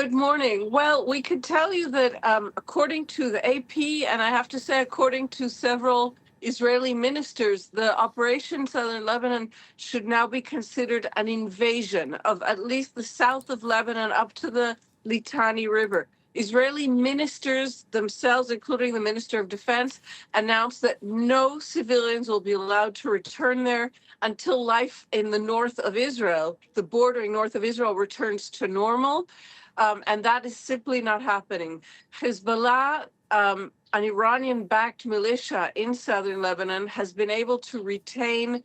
Good morning. Well, we could tell you that according to the AP, and I have to say, according to several Israeli ministers, the Operation Southern Lebanon should now be considered an invasion of at least the south of Lebanon up to the Litani River. Israeli ministers themselves, including the Minister of Defense, announced that no civilians will be allowed to return there until life in the north of Israel, the bordering north of Israel, returns to normal. And that is simply not happening. Hezbollah, an Iranian-backed militia in southern Lebanon, has been able to retain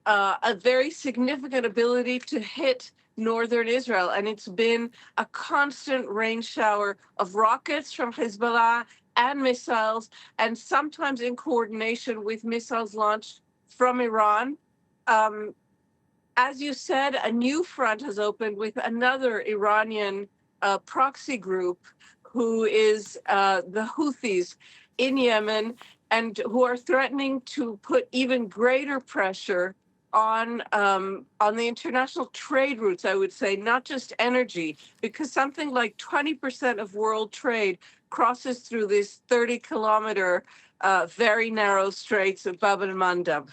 a very significant ability to hit northern Israel. And it's been a constant rain shower of rockets from Hezbollah and missiles, and sometimes in coordination with missiles launched from Iran. As you said, a new front has opened with another Iranian proxy group who is the Houthis in Yemen, and who are threatening to put even greater pressure on the international trade routes, I would say, not just energy, because something like 20% of world trade crosses through this 30-kilometer very narrow straits of Bab el-Mandab.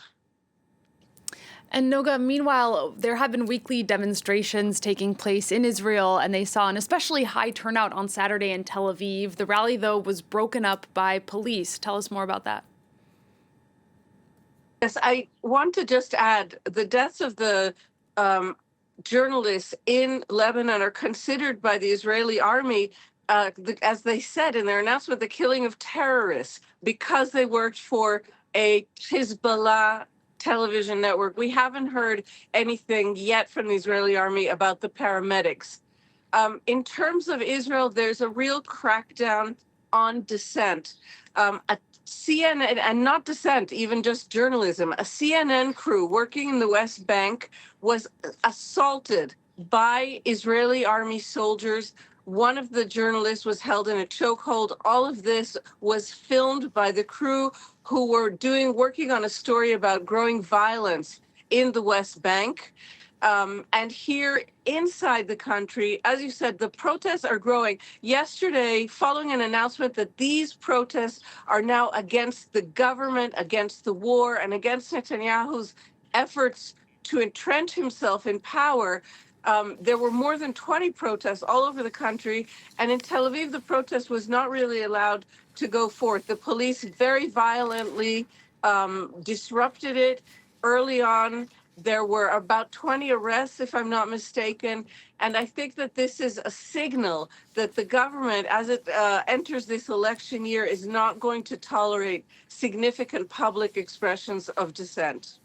And Noga, meanwhile, there have been weekly demonstrations taking place in Israel, and they saw an especially high turnout on Saturday in Tel Aviv. The rally, though, was broken up by police. Tell us more about that. Yes, I want to just add the deaths of the journalists in Lebanon are considered by the Israeli army, as they said in their announcement, the killing of terrorists because they worked for a Hezbollah television network. We haven't heard anything yet from the Israeli army about the paramedics. In terms of Israel, there's a real crackdown on dissent. A CNN, and not dissent, even just journalism, a CNN crew working in the West Bank was assaulted by Israeli army soldiers. One of the journalists was held in a chokehold. All of this was filmed by the crew who were working on a story about growing violence in the West Bank. And here inside the country, as you said, the protests are growing. Yesterday, following an announcement that these protests are now against the government, against the war, and against Netanyahu's efforts to entrench himself in power, there were more than 20 protests all over the country. And in Tel Aviv, the protest was not really allowed to go forth. The police very violently disrupted it early on. There were about 20 arrests, if I'm not mistaken. And I think that this is a signal that the government, as it enters this election year, is not going to tolerate significant public expressions of dissent.